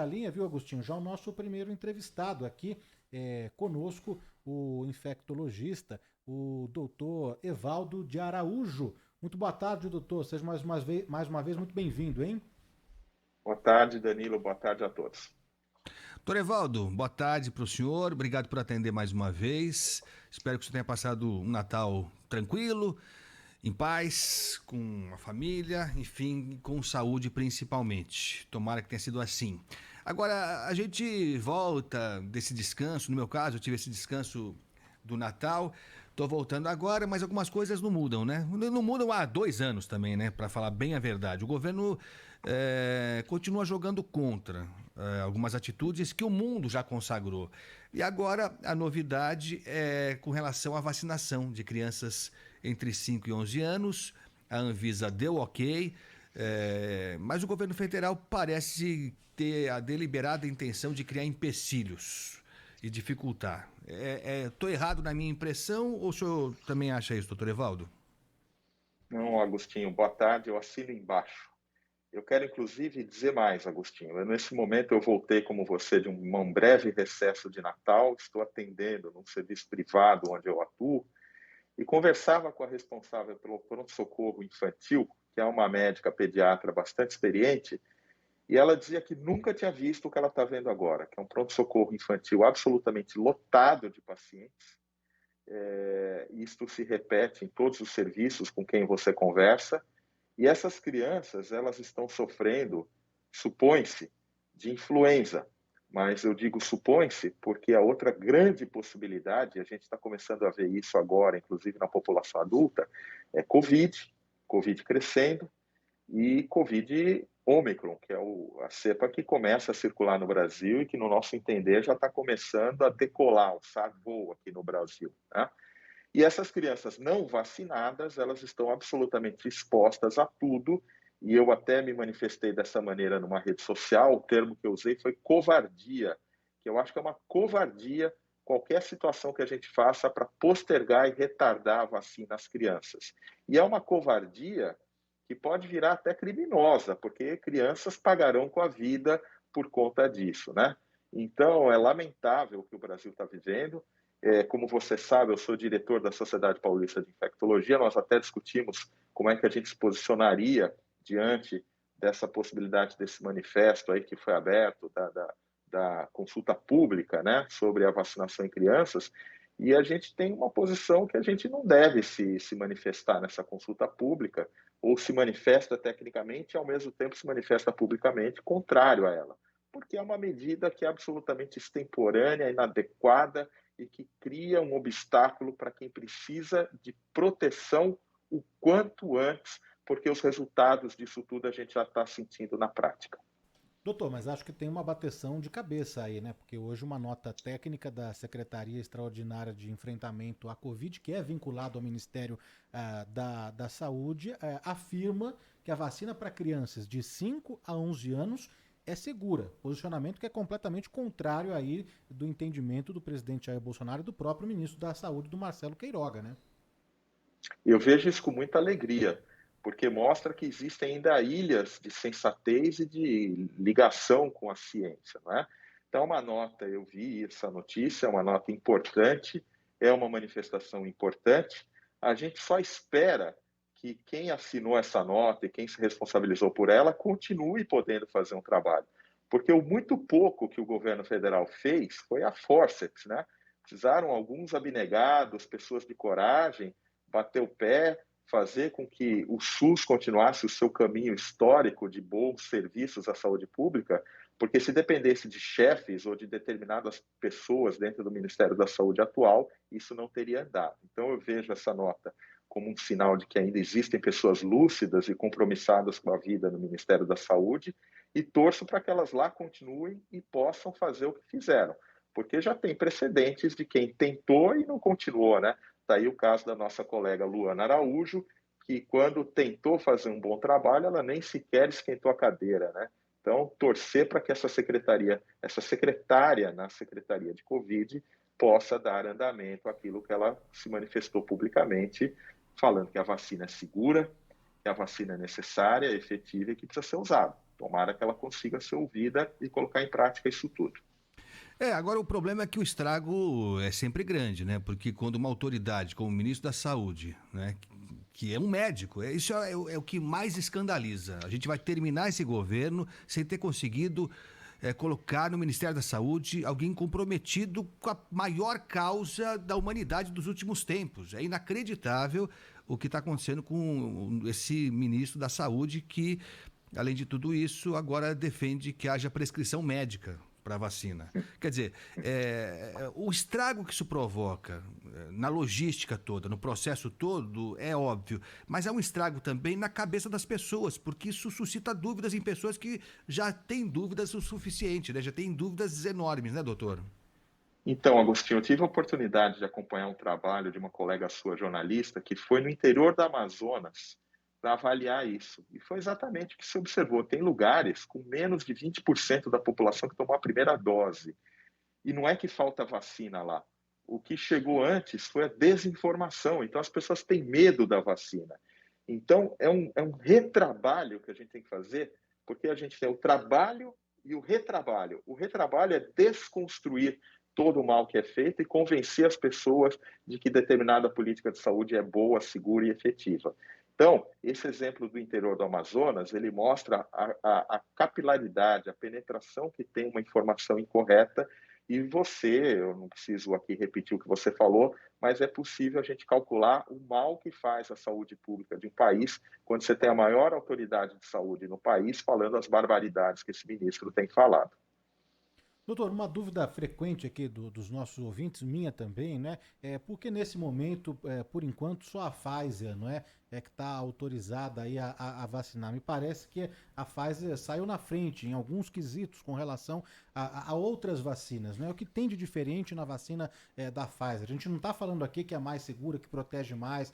linha, viu, Agostinho? Já o nosso primeiro entrevistado aqui conosco, o infectologista, o doutor Evaldo de Araújo. Muito boa tarde, doutor. Seja mais uma vez muito bem-vindo, hein? Boa tarde, Danilo. Boa tarde a todos. Doutor Evaldo, boa tarde para o senhor. Obrigado por atender mais uma vez. Espero que você tenha passado um Natal tranquilo, em paz, com a família, enfim, com saúde principalmente. Tomara que tenha sido assim. Agora, a gente volta desse descanso, no meu caso, eu tive esse descanso do Natal, tô voltando agora, mas algumas coisas não mudam, né? Não mudam há 2 anos também, né? Para falar bem a verdade. O governo continua jogando contra algumas atitudes que o mundo já consagrou. E agora a novidade é com relação à vacinação de crianças entre 5 e 11 anos. A Anvisa deu ok, mas o governo federal parece ter a deliberada intenção de criar empecilhos e dificultar. Estou errado na minha impressão ou o senhor também acha isso, doutor Evaldo? Não, Agostinho, boa tarde. Eu assino embaixo. Eu quero, inclusive, dizer mais, Agostinho. Nesse momento, eu voltei, como você, de um breve recesso de Natal. Estou atendendo num serviço privado onde eu atuo e conversava com a responsável pelo pronto-socorro infantil, que é uma médica pediatra bastante experiente, e ela dizia que nunca tinha visto o que ela está vendo agora, que é um pronto-socorro infantil absolutamente lotado de pacientes. Isto se repete em todos os serviços com quem você conversa, e essas crianças, elas estão sofrendo, supõe-se, de influenza. Mas eu digo supõe-se porque a outra grande possibilidade, a gente está começando a ver isso agora, inclusive na população adulta, é Covid crescendo e Covid Ômicron, que é a cepa que começa a circular no Brasil e que, no nosso entender, já está começando a decolar, alçar voo aqui no Brasil, né? E essas crianças não vacinadas, elas estão absolutamente expostas a tudo, e eu até me manifestei dessa maneira numa rede social. O termo que eu usei foi covardia, que eu acho que é uma covardia qualquer situação que a gente faça para postergar e retardar a vacina às crianças. E é uma covardia que pode virar até criminosa, porque crianças pagarão com a vida por conta disso, né? Então, é lamentável o que o Brasil está vivendo. Como você sabe, eu sou diretor da Sociedade Paulista de Infectologia. Nós até discutimos como é que a gente se posicionaria diante dessa possibilidade desse manifesto aí que foi aberto, da consulta pública, né, sobre a vacinação em crianças. E a gente tem uma posição que a gente não deve se manifestar nessa consulta pública, ou se manifesta tecnicamente e, ao mesmo tempo, se manifesta publicamente contrário a ela, porque é uma medida que é absolutamente extemporânea, inadequada, e que cria um obstáculo para quem precisa de proteção o quanto antes, porque os resultados disso tudo a gente já está sentindo na prática. Doutor, mas acho que tem uma bateção de cabeça aí, né? Porque hoje uma nota técnica da Secretaria Extraordinária de Enfrentamento à Covid, que é vinculado ao Ministério da Saúde, afirma que a vacina para crianças de 5 a 11 anos é segura. Posicionamento que é completamente contrário aí do entendimento do presidente Jair Bolsonaro e do próprio ministro da Saúde, do Marcelo Queiroga, né? Eu vejo isso com muita alegria, porque mostra que existem ainda ilhas de sensatez e de ligação com a ciência, não é? Então, uma nota, eu vi essa notícia, é uma nota importante, é uma manifestação importante. A gente só espera que quem assinou essa nota e quem se responsabilizou por ela continue podendo fazer um trabalho. Porque o muito pouco que o governo federal fez foi a fórceps, né? Precisaram alguns abnegados, pessoas de coragem, bater o pé, fazer com que o SUS continuasse o seu caminho histórico de bons serviços à saúde pública, porque se dependesse de chefes ou de determinadas pessoas dentro do Ministério da Saúde atual, isso não teria andado. Então eu vejo essa nota como um sinal de que ainda existem pessoas lúcidas e compromissadas com a vida no Ministério da Saúde, e torço para que elas lá continuem e possam fazer o que fizeram, porque já tem precedentes de quem tentou e não continuou, né? Está aí o caso da nossa colega Luana Araújo, que quando tentou fazer um bom trabalho, ela nem sequer esquentou a cadeira, né? Então, torcer para que essa secretária na Secretaria de Covid possa dar andamento àquilo que ela se manifestou publicamente, falando que a vacina é segura, que a vacina é necessária, efetiva e que precisa ser usada. Tomara que ela consiga ser ouvida e colocar em prática isso tudo. Agora o problema é que o estrago é sempre grande, né? Porque quando uma autoridade como o ministro da Saúde, né, que é um médico, isso é o que mais escandaliza. A gente vai terminar esse governo sem ter conseguido colocar no Ministério da Saúde alguém comprometido com a maior causa da humanidade dos últimos tempos. É inacreditável o que está acontecendo com esse ministro da Saúde que, além de tudo isso, agora defende que haja prescrição médica para a vacina. Quer dizer, o estrago que isso provoca na logística toda, no processo todo, é óbvio, mas é um estrago também na cabeça das pessoas, porque isso suscita dúvidas em pessoas que já têm dúvidas o suficiente, né? Já têm dúvidas enormes, né, doutor? Então, Agostinho, eu tive a oportunidade de acompanhar um trabalho de uma colega sua jornalista que foi no interior do Amazonas para avaliar isso. E foi exatamente o que se observou. Tem lugares com menos de 20% da população que tomou a primeira dose. E não é que falta vacina lá. O que chegou antes foi a desinformação. Então, as pessoas têm medo da vacina. Então, é um retrabalho que a gente tem que fazer, porque a gente tem o trabalho e o retrabalho. O retrabalho é desconstruir todo o mal que é feito e convencer as pessoas de que determinada política de saúde é boa, segura e efetiva. Então, esse exemplo do interior do Amazonas, ele mostra a capilaridade, a penetração que tem uma informação incorreta. E eu não preciso aqui repetir o que você falou, mas é possível a gente calcular o mal que faz a saúde pública de um país quando você tem a maior autoridade de saúde no país falando as barbaridades que esse ministro tem falado. Doutor, uma dúvida frequente aqui dos nossos ouvintes, minha também, né? Porque nesse momento, por enquanto, só a Pfizer, não é? Que está autorizada aí a vacinar. Me parece que a Pfizer saiu na frente em alguns quesitos com relação a outras vacinas, né? O que tem de diferente na vacina da Pfizer? A gente não está falando aqui que é mais segura, que protege mais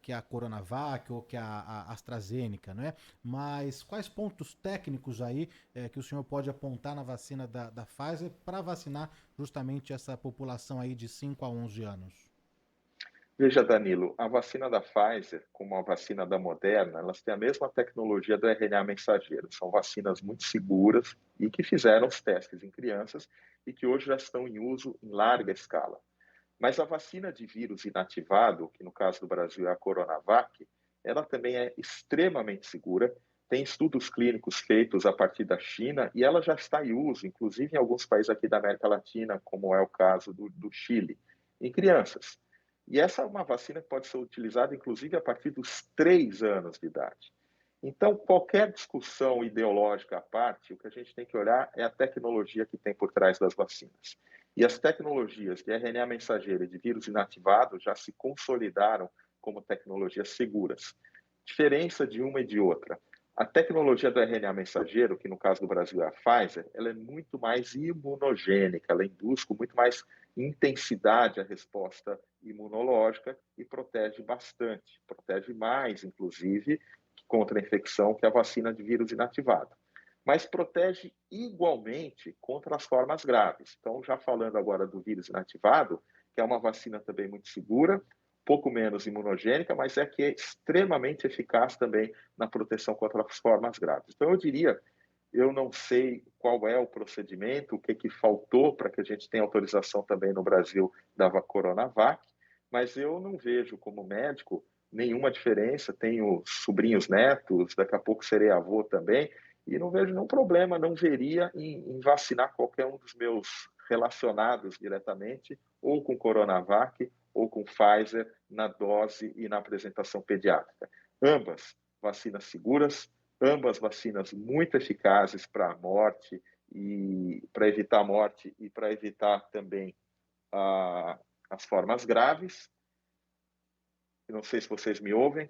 que a Coronavac ou que a AstraZeneca, né? Mas quais pontos técnicos aí que o senhor pode apontar na vacina da Pfizer para vacinar justamente essa população aí de 5 a 11 anos? Veja, Danilo, a vacina da Pfizer, como a vacina da Moderna, elas têm a mesma tecnologia do RNA mensageiro. São vacinas muito seguras e que fizeram os testes em crianças e que hoje já estão em uso em larga escala. Mas a vacina de vírus inativado, que no caso do Brasil é a Coronavac, ela também é extremamente segura, tem estudos clínicos feitos a partir da China e ela já está em uso, inclusive em alguns países aqui da América Latina, como é o caso do Chile, em crianças. E essa é uma vacina que pode ser utilizada, inclusive, a partir dos 3 anos de idade. Então, qualquer discussão ideológica à parte, o que a gente tem que olhar é a tecnologia que tem por trás das vacinas. E as tecnologias de RNA mensageiro e de vírus inativado já se consolidaram como tecnologias seguras. Diferença de uma e de outra. A tecnologia do RNA mensageiro, que no caso do Brasil é a Pfizer, ela é muito mais imunogênica, ela induz com muito mais intensidade a resposta imunológica e protege bastante, protege mais, inclusive, contra a infecção que a vacina de vírus inativado. Mas protege igualmente contra as formas graves. Então, já falando agora do vírus inativado, que é uma vacina também muito segura, pouco menos imunogênica, mas que é extremamente eficaz também na proteção contra as formas graves. Então, eu diria, eu não sei qual é o procedimento, o que faltou para que a gente tenha autorização também no Brasil da Coronavac, mas eu não vejo como médico nenhuma diferença. Tenho sobrinhos netos, daqui a pouco serei avô também, e não vejo nenhum problema, não veria em vacinar qualquer um dos meus relacionados diretamente, ou com Coronavac, ou com Pfizer, na dose e na apresentação pediátrica. Ambas vacinas seguras, ambas vacinas muito eficazes para a morte, e para evitar a morte e para evitar também as formas graves. Não sei se vocês me ouvem.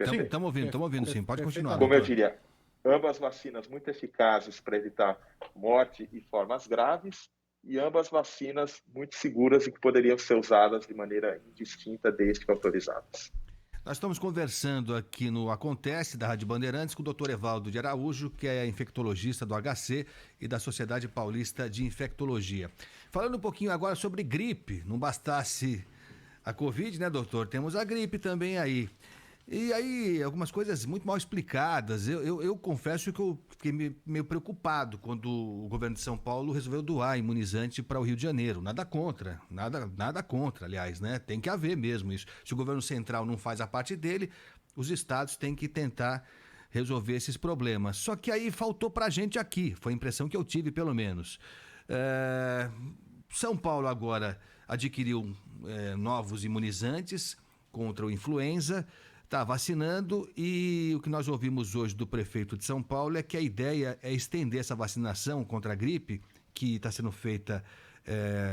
Sim, estamos ouvindo sim. Pode continuar, Como eu doutor. diria, ambas vacinas muito eficazes para evitar morte e formas graves, e ambas vacinas muito seguras e que poderiam ser usadas de maneira indistinta desde que autorizadas. Nós estamos conversando aqui no Acontece, da Rádio Bandeirantes, com o Dr. Evaldo de Araújo, que é infectologista do HC e da Sociedade Paulista de Infectologia. Falando um pouquinho agora sobre gripe, não bastasse a Covid, né, doutor? Temos a gripe também aí. E aí, algumas coisas muito mal explicadas. Eu confesso que eu fiquei meio preocupado quando o governo de São Paulo resolveu doar imunizante para o Rio de Janeiro. Nada contra, nada contra, aliás, né? Tem que haver mesmo isso. Se o governo central não faz a parte dele, os estados têm que tentar resolver esses problemas. Só que aí faltou pra gente aqui, foi a impressão que eu tive, pelo menos. São Paulo agora adquiriu novos imunizantes contra o influenza, está vacinando, e o que nós ouvimos hoje do prefeito de São Paulo é que a ideia é estender essa vacinação contra a gripe, que está sendo feita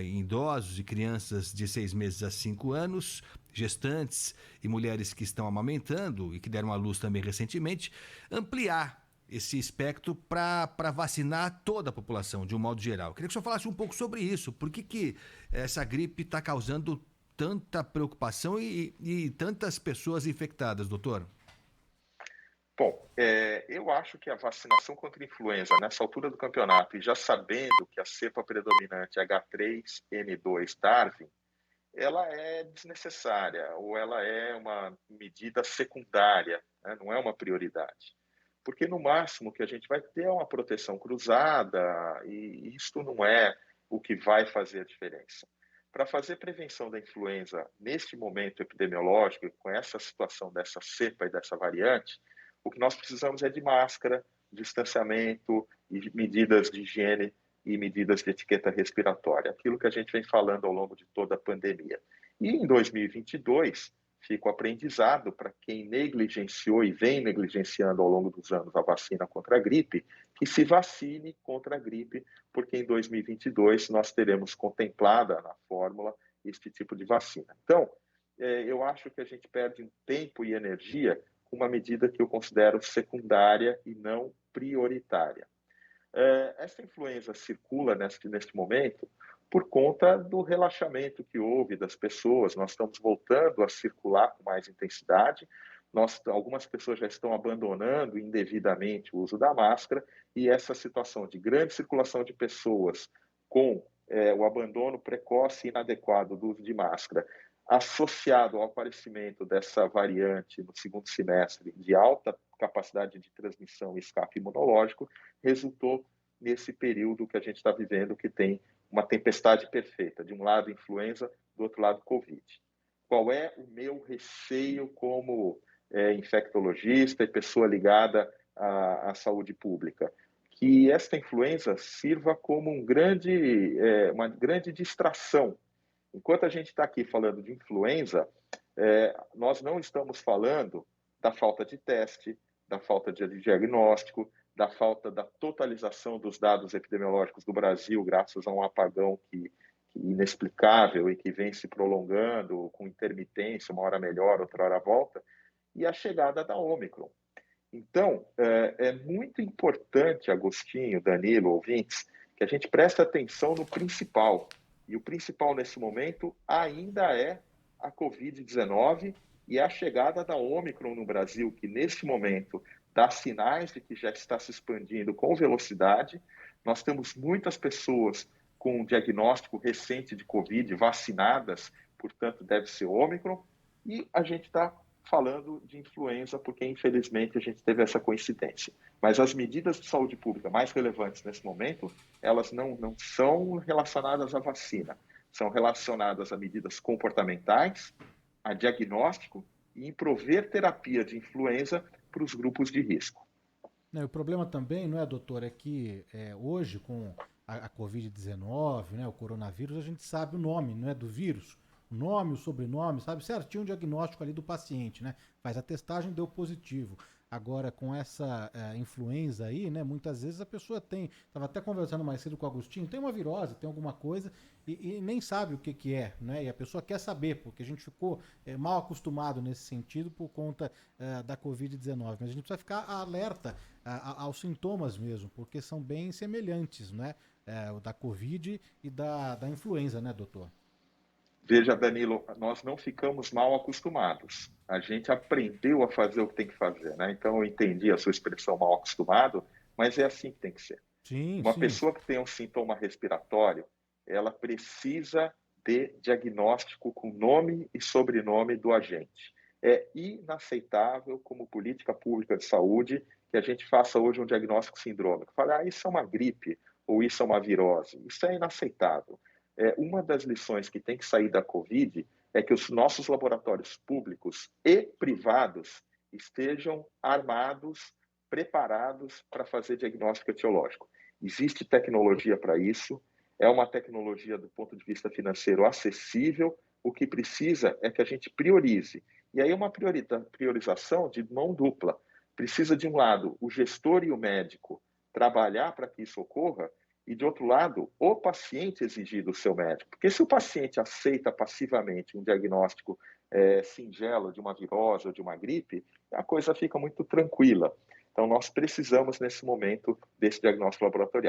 em idosos e crianças de 6 meses a 5 anos, gestantes e mulheres que estão amamentando e que deram à luz também recentemente, ampliar esse espectro para vacinar toda a população, de um modo geral. Queria que o senhor falasse um pouco sobre isso. Por que essa gripe está causando tanta preocupação e tantas pessoas infectadas, doutor? Bom, eu acho que a vacinação contra a influenza, nessa altura do campeonato, e já sabendo que a cepa predominante é H3N2 Darwin, ela é desnecessária, ou ela é uma medida secundária, né? Não é uma prioridade. Porque, no máximo, que a gente vai ter é uma proteção cruzada, e isto não é o que vai fazer a diferença. Para fazer prevenção da influenza neste momento epidemiológico, com essa situação dessa cepa e dessa variante, o que nós precisamos é de máscara, distanciamento e medidas de higiene e medidas de etiqueta respiratória, aquilo que a gente vem falando ao longo de toda a pandemia. E em 2022, fica o aprendizado para quem negligenciou e vem negligenciando ao longo dos anos a vacina contra a gripe, que se vacine contra a gripe, porque em 2022 nós teremos contemplada na fórmula este tipo de vacina. Então, eu acho que a gente perde um tempo e energia com uma medida que eu considero secundária e não prioritária. Essa influenza circula neste momento por conta do relaxamento que houve das pessoas. Nós estamos voltando a circular com mais intensidade. Algumas pessoas já estão abandonando indevidamente o uso da máscara, e essa situação de grande circulação de pessoas com o abandono precoce e inadequado do uso de máscara, associado ao aparecimento dessa variante no segundo semestre de alta capacidade de transmissão e escape imunológico, resultou nesse período que a gente está vivendo, que tem uma tempestade perfeita. De um lado, influenza, do outro lado, Covid. Qual é o meu receio como infectologista e pessoa ligada à saúde pública? Que esta influenza sirva como uma grande distração. Enquanto a gente está aqui falando de influenza, nós não estamos falando da falta de teste, da falta de diagnóstico, da falta da totalização dos dados epidemiológicos do Brasil, graças a um apagão que inexplicável e que vem se prolongando com intermitência, uma hora melhor, outra hora volta, e a chegada da Ômicron. Então, é muito importante, Agostinho, Danilo, ouvintes, que a gente preste atenção no principal. E o principal nesse momento ainda é a Covid-19 e a chegada da Ômicron no Brasil, que neste momento dá sinais de que já está se expandindo com velocidade. Nós temos muitas pessoas com diagnóstico recente de Covid vacinadas, portanto deve ser Ômicron, e a gente está falando de influenza porque infelizmente a gente teve essa coincidência. Mas as medidas de saúde pública mais relevantes nesse momento, elas não são relacionadas à vacina, são relacionadas a medidas comportamentais, a diagnóstico e em prover terapia de influenza para os grupos de risco. O problema também, não é, doutor, é que hoje com a Covid-19, né, o coronavírus, a gente sabe o nome, não é, do vírus, o nome, o sobrenome, sabe certinho o diagnóstico ali do paciente, né? Faz a testagem, deu positivo. Agora, com essa influenza aí, né, muitas vezes a pessoa estava até conversando mais cedo com o Agostinho, tem uma virose, tem alguma coisa e nem sabe o que é, né? E a pessoa quer saber, porque a gente ficou mal acostumado nesse sentido por conta da Covid-19. Mas a gente precisa ficar alerta aos sintomas mesmo, porque são bem semelhantes, né? O da Covid e da influenza, né, doutor? Veja, Danilo, nós não ficamos mal acostumados. A gente aprendeu a fazer o que tem que fazer, né? Então, eu entendi a sua expressão mal acostumado, mas é assim que tem que ser. Sim, Uma sim. pessoa que tem um sintoma respiratório, ela precisa de diagnóstico com nome e sobrenome do agente. É inaceitável, como política pública de saúde, que a gente faça hoje um diagnóstico sindrômico. Falar, isso é uma gripe ou isso é uma virose. Isso é inaceitável. Uma das lições que tem que sair da Covid é que os nossos laboratórios públicos e privados estejam armados, preparados para fazer diagnóstico etiológico. Existe tecnologia para isso, é uma tecnologia do ponto de vista financeiro acessível, o que precisa é que a gente priorize. E aí uma priorização de mão dupla. Precisa, de um lado, o gestor e o médico trabalhar para que isso ocorra, e, de outro lado, o paciente exigir do seu médico. Porque se o paciente aceita passivamente um diagnóstico singelo de uma virose ou de uma gripe, a coisa fica muito tranquila. Então, nós precisamos, nesse momento, desse diagnóstico laboratorial.